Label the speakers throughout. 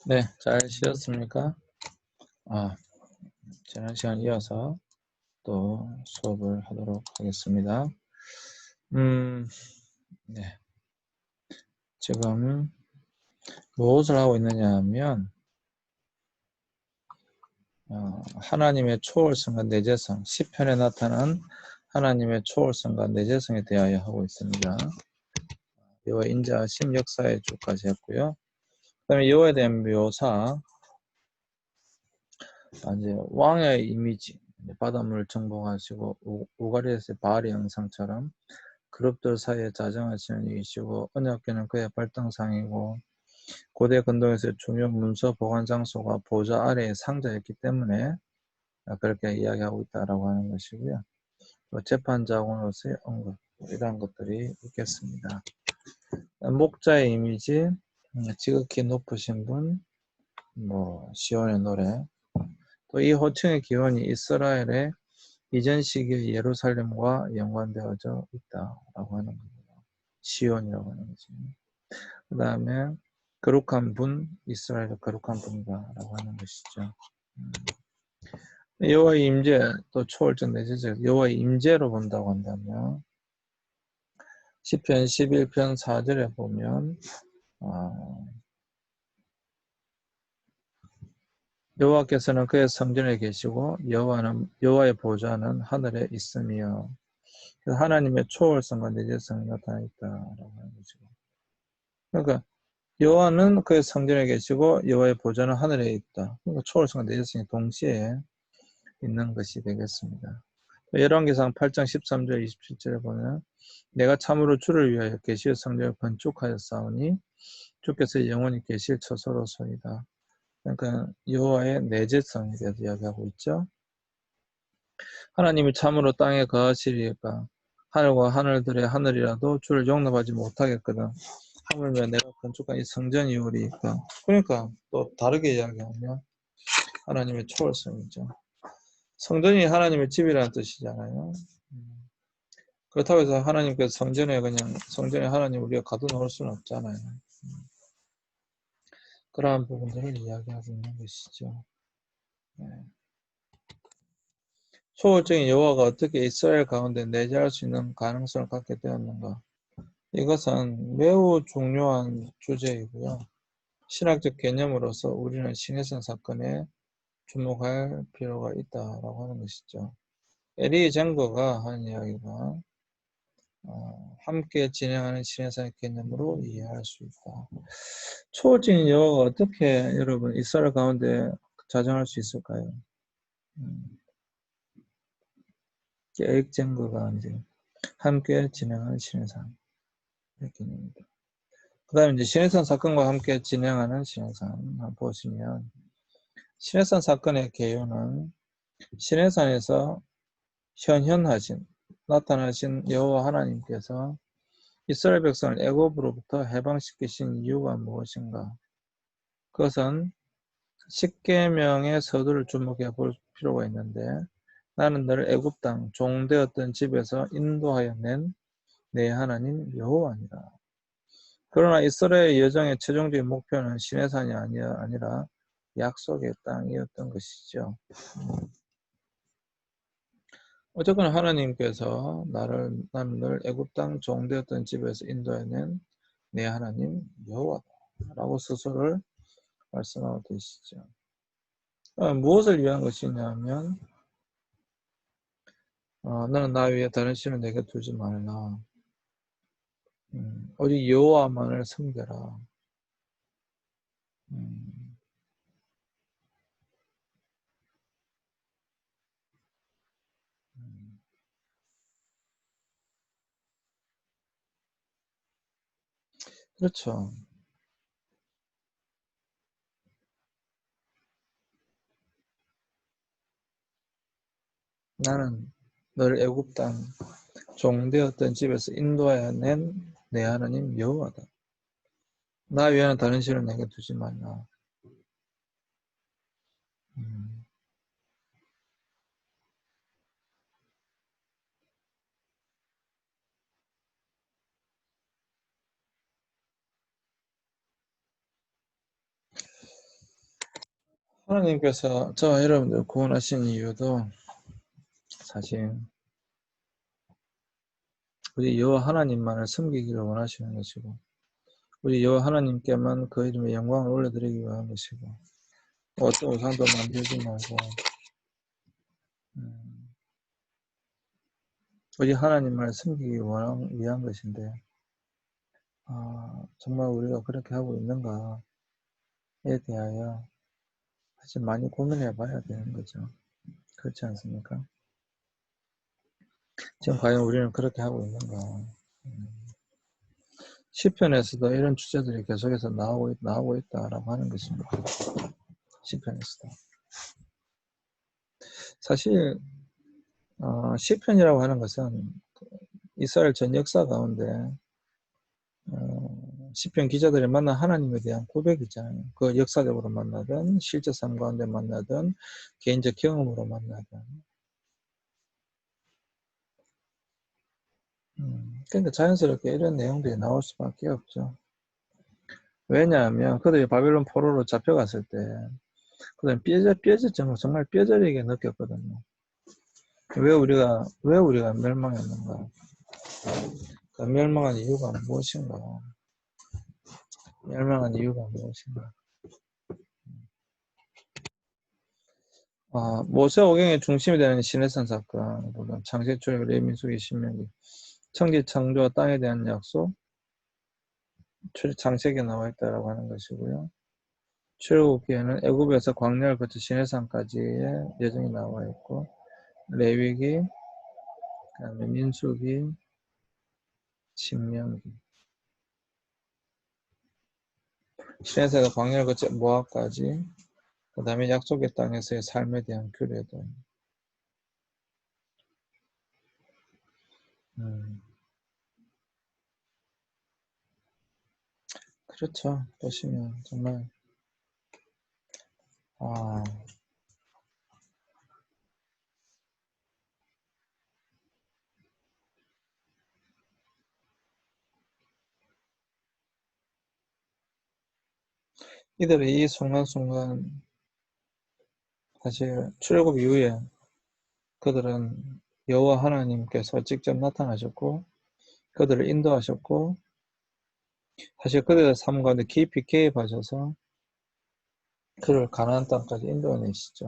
Speaker 1: 네, 잘 쉬었습니까? 아, 지난 시간 이어서 또 수업을 하도록 하겠습니다. 네. 지금 무엇을 하고 있느냐 하면, 하나님의 초월성과 내재성, 시편에 나타난 하나님의 초월성과 내재성에 대하여 하고 있습니다. 여호와 인자하심 역사의 주까지 했고요. 그 다음에 여호와에 대한 묘사, 이제 왕의 이미지, 바닷물을 정복하시고 우가리에서의 바알의 형상처럼 그룹들 사이에 자정하시는 이시고 언약궤는 그의 발등상이고 고대 근동에서의 중요 문서 보관 장소가 보좌 아래에 상자였기 때문에 그렇게 이야기하고 있다라고 하는 것이고요. 재판자원으로서의 언급 이러한 것들이 있겠습니다. 목자의 이미지, 지극히 높으신 분, 시온의 노래, 또 이 호칭의 기원이 이스라엘의 이전 시기의 예루살렘과 연관되어져 있다라고 하는 겁니다. 시온이라고 하는 거죠. 그 다음에 거룩한 분, 이스라엘의 거룩한 분이다라고 하는 것이죠. 여호와의 임재, 또 초월적 내재적 여호와의 임재로 본다고 한다면 시편 11편 4절에 보면 여호와께서는 그의 성전에 계시고 여호와의 보좌는 하늘에 있으며 하나님의 초월성과 내재성이 나타나 있다라고 하는 거죠. 그러니까 여호와는 그의 성전에 계시고 여호와의 보좌는 하늘에 있다. 그러니까 초월성과 내재성이 동시에 있는 것이 되겠습니다. 열왕기상 8장 13절 27절에 보면 내가 참으로 주를 위하여 계시의 성전을 건축하였사오니 주께서 영원히 계실 처소로소이다. 그러니까 여호와의 내재성에 대해서 이야기하고 있죠. 하나님이 참으로 땅에 거하시리까 하늘과 하늘들의 하늘이라도 주를 용납하지 못하겠거든. 하물며 내가 건축한 이 성전이오리까. 그러니까 또 다르게 이야기하면 하나님의 초월성이죠. 성전이 하나님의 집이라는 뜻이잖아요. 그렇다고 해서 하나님께서 성전에 하나님 우리가 가둬놓을 수는 없잖아요. 그러한 부분들을 이야기하고 있는 것이죠. 네. 초월적인 여호와가 어떻게 이스라엘 가운데 내재할 수 있는 가능성을 갖게 되었는가? 이것은 매우 중요한 주제이고요. 신학적 개념으로서 우리는 신해성 사건에 주목할 필요가 있다라고 하는 것이죠. 에리 쟁거가 한 이야기가 함께 진행하는 신해성의 개념으로 이해할 수 있다. 초월적인 여호와가 어떻게 여러분 이스라엘 가운데 자정할 수 있을까요? 에릭 쟁거가 이제 함께 진행하는 신해상 개념입니다. 그 다음에 이제 신해산 사건과 함께 진행하는 신해산 한번 보시면 신해산 사건의 개요는 신해산에서 나타나신 여호와 하나님께서 이스라엘 백성을 애굽으로부터 해방시키신 이유가 무엇인가? 그것은 십계명의 서두를 주목해 볼 필요가 있는데 나는 너를 애굽 땅 종되었던 집에서 인도하여 낸 내 하나님 여호와니라. 그러나 이스라엘 여정의 최종적인 목표는 시내산이 아니라 약속의 땅이었던 것이죠. 어쨌거나 하나님께서 나는 늘 애굽 땅 종되었던 집에서 인도해낸 내 하나님 여호와다라고 스스로를 말씀하고 계시죠. 무엇을 위한 것이냐면 너는 나 위에 다른 신을 내게 두지 말라. 오직 여호와만을 섬겨라. 그렇죠. 나는 너를 애굽 땅 종되었던 집에서 인도하여 낸 내 하나님 여호와다. 나 외에는 다른 신을 내게 두지 말라. 하나님께서 저와 여러분들 구원하신 이유도 사실 우리 여호와 하나님만을 섬기기를 원하시는 것이고, 우리 여호와 하나님께만 그 이름의 영광을 올려드리기 위한 것이고, 어떤 우상도 만들지 말고 우리 하나님만을 섬기기 위한 것인데, 정말 우리가 그렇게 하고 있는가에 대하여 사실 많이 고민해 봐야 되는 거죠. 그렇지 않습니까? 지금 과연 우리는 그렇게 하고 있는가? 시편에서도 이런 주제들이 계속해서 나오고 있다라고 하는 것입니다. 시편에서도. 사실 시편이라고 하는 것은 이스라엘 전 역사 가운데 시편 기자들이 만난 하나님에 대한 고백이잖아요. 그 역사적으로 만나든 실제 삶 가운데 만나든 개인적 경험으로 만나든. 그러니까 자연스럽게 이런 내용들이 나올 수밖에 없죠. 왜냐하면 그들이 바벨론 포로로 잡혀갔을 때 그들은 뼈저리게 정말 뼈저리게 느꼈거든요. 왜 우리가 멸망했는가? 그 멸망한 이유가 무엇인가? 멸망한 이유가 무엇인가? 모세오경의 중심이 되는 시내산 사건, 물론 창세, 출애굽, 레위민수기, 신명기, 천지 창조와 땅에 대한 약속, 창세기에 나와 있다라고 하는 것이고요. 출애굽기에는 애굽에서 광야를 거쳐 시내산까지의 여정이 나와 있고, 레위기, 그다음에 민수기, 신명기, 시내산에서 광야를 거쳐 모압까지, 그 다음에 약속의 땅에서의 삶에 대한 규례들. 그렇죠. 보시면 정말 이들이 이 순간순간 사실 출애굽 이후에 그들은 여호와 하나님께서 직접 나타나셨고 그들을 인도하셨고 사실 그들의 삶 가운데 깊이 개입하셔서 그를 가나안 땅까지 인도해내시죠.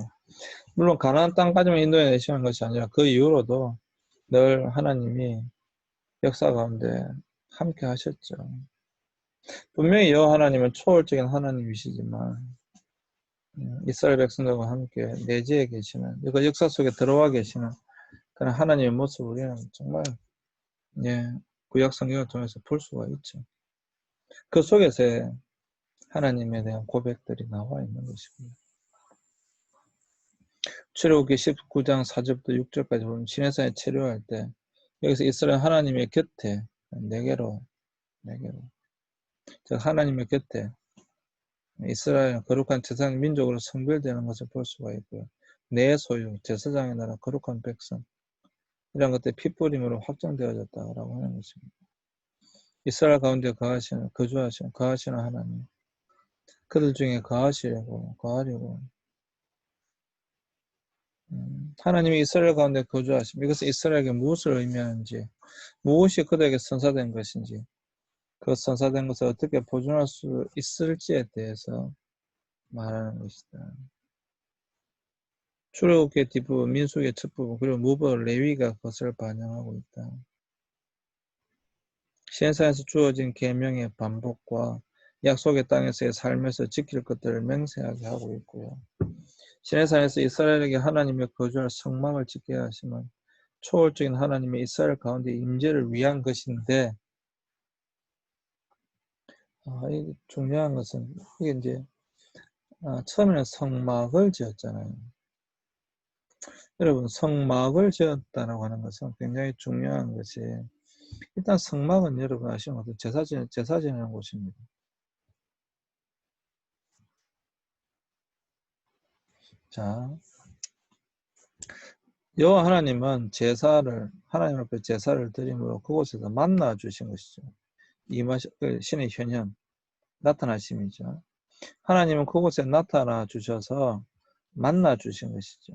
Speaker 1: 물론 가나안 땅까지만 인도해내시는 것이 아니라 그 이후로도 늘 하나님이 역사 가운데 함께 하셨죠. 분명히 여호와 하나님은 초월적인 하나님이시지만 이스라엘 백성들과 함께 내지에 계시는 그 역사 속에 들어와 계시는 그런 하나님의 모습을 우리는 정말 구약 성경을 통해서 볼 수가 있죠. 그 속에서 하나님에 대한 고백들이 나와 있는 것입니다. 출애굽기 19장 4절부터 6절까지 보면 시내산에 체류할 때 여기서 이스라엘 하나님의 곁에 네개로 즉 하나님의 곁에 이스라엘 거룩한 제사장 민족으로 성별되는 것을 볼 수가 있고요. 내 소유 제사장의 나라 거룩한 백성 이런 것들이 핏부림으로 확정되어졌다라고 하는 것입니다. 이스라엘 가운데 거하시는 하나님 그들 중에 거하려고 하나님이 이스라엘 가운데 거주하심 이것은 이스라엘에게 무엇을 의미하는지 무엇이 그들에게 선사된 것인지 그 선사된 것을 어떻게 보존할 수 있을지에 대해서 말하는 것이다. 출애굽기의 뒷부분, 민수기의 첫부분, 그리고 무버 레위가 그것을 반영하고 있다. 시내산에서 주어진 계명의 반복과 약속의 땅에서의 삶에서 지킬 것들을 맹세하게 하고 있고요. 시내산에서 이스라엘에게 하나님의 거주할 성막을 짓게 하시면 초월적인 하나님의 이스라엘 가운데 임재를 위한 것인데 이게 중요한 것은 이게 이제 처음에는 성막을 지었잖아요. 여러분 성막을 지었다라고 하는 것은 굉장히 중요한 것이 일단 성막은 여러분 아시는 것처럼 제사 지내는 곳입니다. 자, 여호와 하나님은 하나님 앞에 제사를 드림으로 그곳에서 만나 주신 것이죠. 신의 현현, 나타나심이죠. 하나님은 그곳에 나타나 주셔서 만나 주신 것이죠.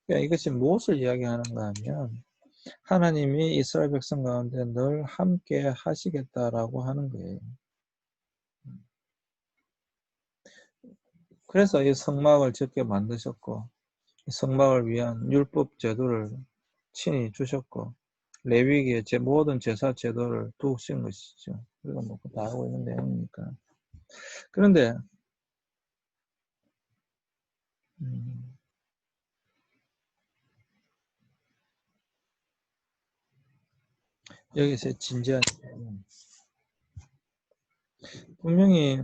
Speaker 1: 그러니까 이것이 무엇을 이야기하는가 하면 하나님이 이스라엘 백성 가운데 늘 함께 하시겠다라고 하는 거예요. 그래서 이 성막을 짓게 만드셨고 성막을 위한 율법 제도를 친히 주셨고 레위기에 모든 제사 제도를 두신 것이죠. 우리가 뭐 다 알고 있는 내용이니까. 그런데 음, 여기서 진지한 내용은 분명히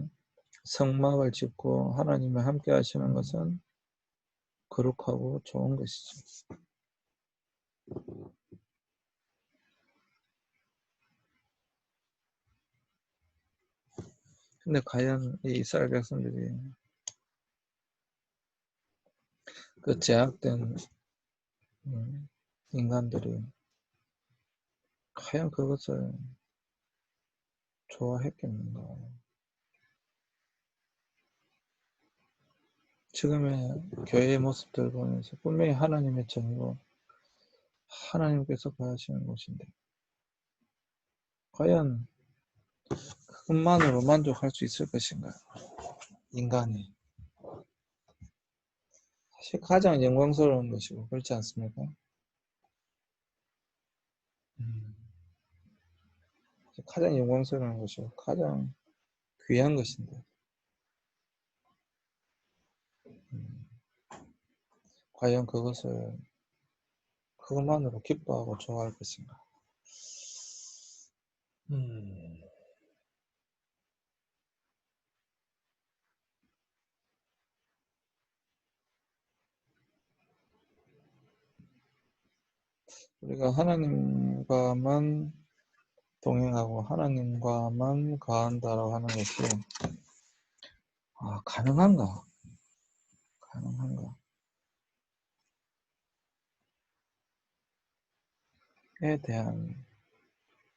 Speaker 1: 성막을 짓고 하나님이 함께 하시는 것은 거룩하고 좋은 것이죠. 근데 과연 이 이스라엘 백성들이 그 제약된 인간들이 과연 그것을 좋아했겠는가? 지금의 교회의 모습들 보면서 분명히 하나님의 정의고 하나님께서 거하시는 곳인데 과연 그것만으로 만족할 수 있을 것인가? 인간이 사실 가장 영광스러운 것이고 그렇지 않습니까? 가장 영광스러운 것이고 가장 귀한 것인데 과연 그것만으로 기뻐하고 좋아할 것인가? 우리가 하나님과만 동행하고 하나님과만 거한다라고 하는 것이 가능한가? 가능한가? 에 대한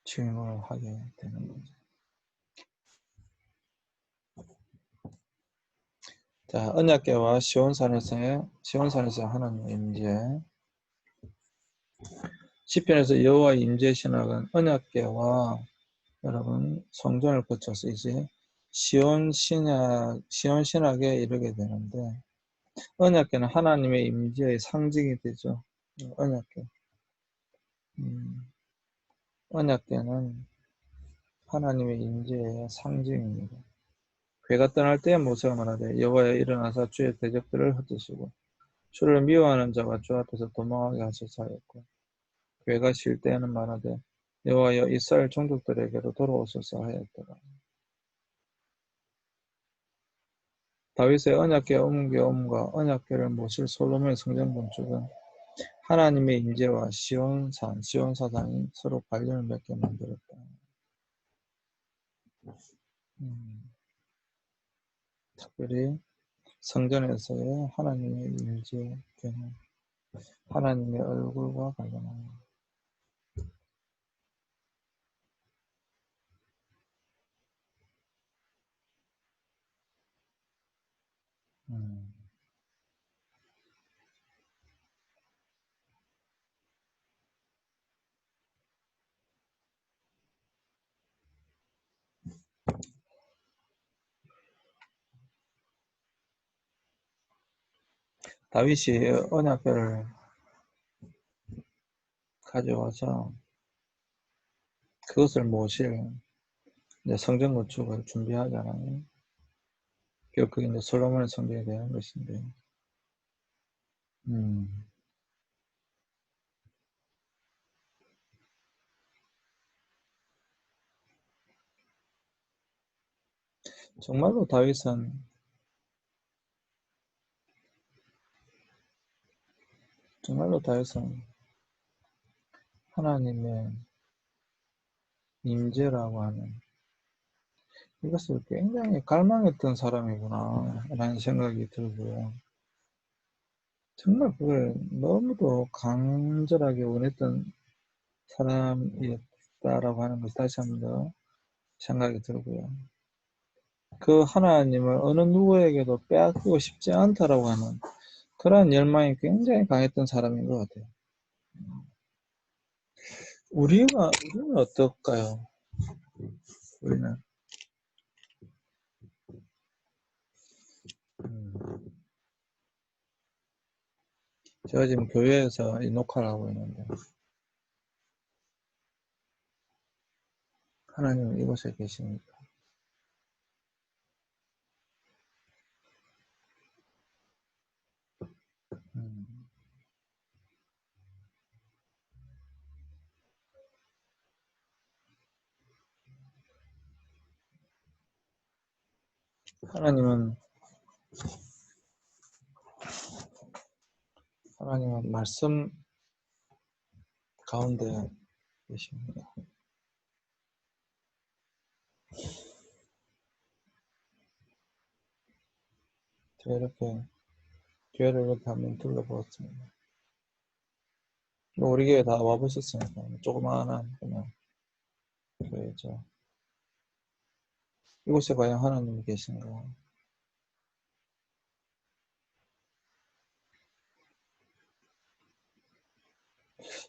Speaker 1: 질문을 하게 되는 거죠. 자, 언약궤와 시온산에서 하나님의 임재. 시편에서 여호와의 임재 신학은 언약궤와 여러분 성전을 거쳐서 이제 시온 신학에 이르게 되는데 언약궤는 하나님의 임재의 상징이 되죠. 언약궤. 언약궤는 하나님의 임재의 상징입니다. 괴가 떠날 때에 모세가 말하되 여호와여 일어나사 주의 대적들을 흩으시고 주를 미워하는 자가 주 앞에서 도망하게 하소서 하였고 괴가 쉴 때에는 말하되 여호와여 이스라엘 종족들에게로 돌아오소서 하였더라. 다윗의 언약궤 옮과 언약궤를 모실 솔로몬의 성전 건축은 하나님의 임재와 시온사상이 서로 관련을 맺게 만들었다. 특별히 성전에서의 하나님의 임재는 하나님의 얼굴과 관련합니다. 다윗이 언약궤를 가져와서 그것을 모실 이제 성전 건축을 준비하잖아요. 그게 이제 솔로몬의 성전이 되는 것인데, 음, 정말로 다윗은 하나님의 임재라고 하는 이것을 굉장히 갈망했던 사람이구나 라는 생각이 들고요. 정말 그걸 너무도 간절하게 원했던 사람이었다라고 하는 것이 다시 한 번 더 생각이 들고요. 그 하나님을 어느 누구에게도 빼앗기고 싶지 않다라고 하는 그런 열망이 굉장히 강했던 사람인 것 같아요. 우리는 어떨까요? 우리는 음, 제가 지금 교회에서 이 녹화를 하고 있는데 하나님은 이곳에 계십니까? 음, 하나님은 하나님은 말씀 가운데 계십니다. 제가 이렇게 교회를 이렇게 한번 둘러보았습니다. 뭐 우리 교회 다 와보셨으니까 조그마한 그냥 교회죠. 이곳에 과연 하나님이 계신가?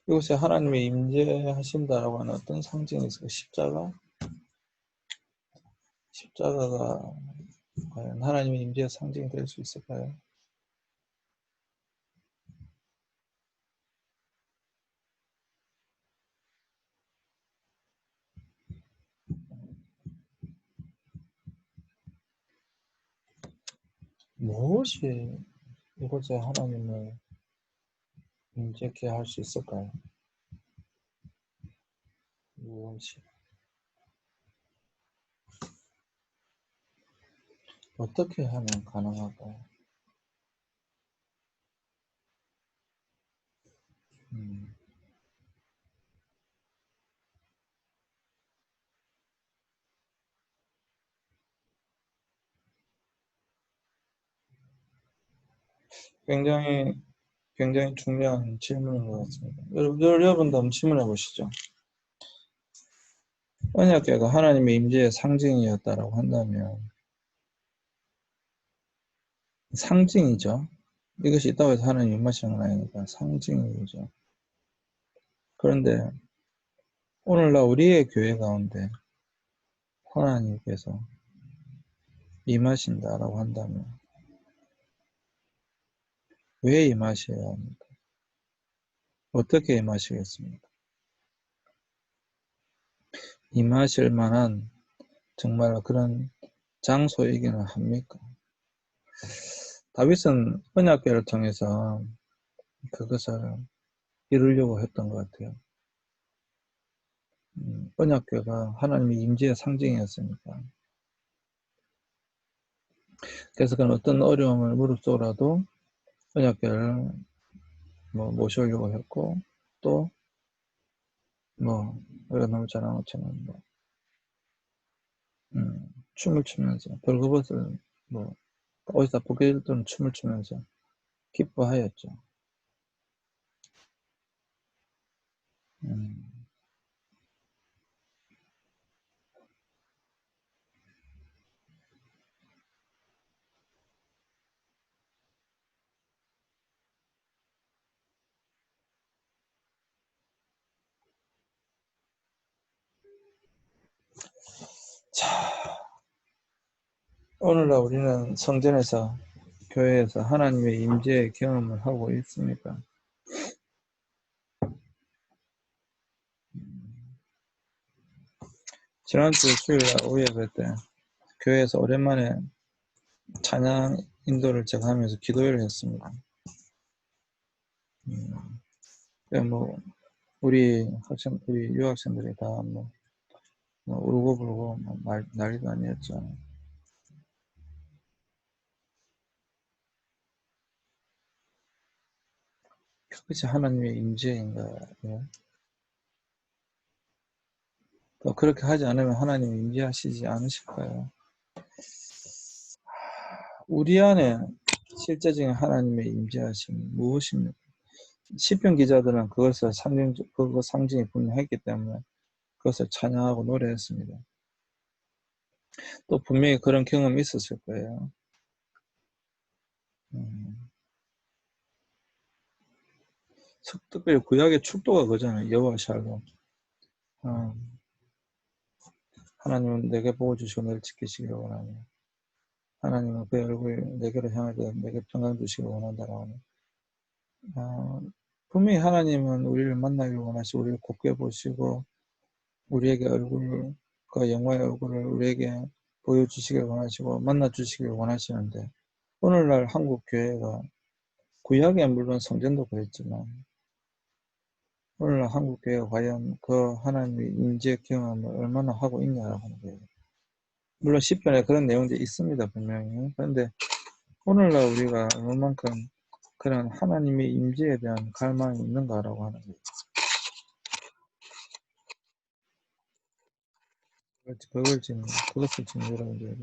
Speaker 1: 이곳에 하나님이 임재하신다라고 하는 어떤 상징이 있을까? 십자가가 과연 하나님의 임재의 상징이 될 수 있을까요? 무엇이 이곳에 하나님을 임재케 할 수 있을까요? 무엇이 어떻게 하면 가능할까요? 음, 굉장히 굉장히 중요한 질문인 것 같습니다. 여러분도 한번 질문해 보시죠. 언약궤가 하나님의 임재의 상징이었다라고 한다면 상징이죠. 이것이 있다고 해서 하나님 임하시는 건 아니니까 상징이죠. 그런데 오늘날 우리의 교회 가운데 하나님께서 임하신다라고 한다면 왜 임하셔야 합니까? 어떻게 임하시겠습니까? 임하실 만한 정말 그런 장소이기는 합니까? 다윗은 언약궤를 통해서 그것을 이루려고 했던 것 같아요. 언약궤가 하나님의 임재의 상징이었으니까. 그래서 그는 어떤 어려움을 무릅쓰고라도 언약궤를 모셔오려고 했고, 또 우리가 너무 잘 아는 것처럼 춤을 추면서 벌거벗을 어디서 보게 되는 춤을 추면서 기뻐하였죠. 음. 자, 오늘날 우리는 성전에서 교회에서 하나님의 임재의 경험을 하고 있습니까? 지난주 수요일 오후 예배 때 교회에서 오랜만에 찬양 인도를 제가 하면서 기도회를 했습니다. 우리 유학생들이 다 울고 불고 난리도 아니었죠. 그것이 하나님의 임재인가요? 또 그렇게 하지 않으면 하나님이 임재하시지 않으실까요? 우리 안에 실제적인 하나님의 임재하심이 무엇입니까? 시편 기자들은 그것을 그거 상징이 분명했기 때문에 그것을 찬양하고 노래했습니다. 또 분명히 그런 경험이 있었을 거예요. 음, 특별히 구약의 축도가 그잖아요. 여호와 샬롬. 하나님은 내게 복을 주시고 너를 지키시기를 원하며 하나님은 그의 얼굴 내게로 향하되 내게 평강 주시기를 원한다라고 하는. 분명히 하나님은 우리를 만나기를 원하시고 우리를 곱게 보시고 우리에게 얼굴과 영화의 얼굴을 우리에게 보여주시길 원하시고 만나주시길 원하시는데 오늘날 한국 교회가 구약에 물론 성전도 그랬지만 오늘날 한국 교회가 과연 그 하나님의 임재 경험을 얼마나 하고 있냐라고 하는 거예요. 물론 시편에 그런 내용들이 있습니다. 분명히. 그런데 오늘날 우리가 얼마만큼 그런 하나님의 임재에 대한 갈망이 있는가라고 하는 거예요. 그것을 지금 여러분들이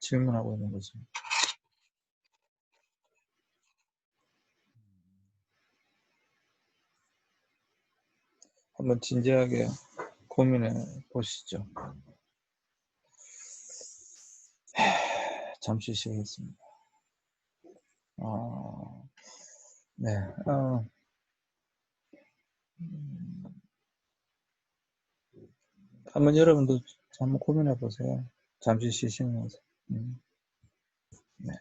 Speaker 1: 질문하고 있는 거죠. 한번 진지하게 고민해 보시죠. 잠시 쉬겠습니다. 네. 한번 여러분도 한번 고민해 보세요. 잠시 쉬시면서. 네.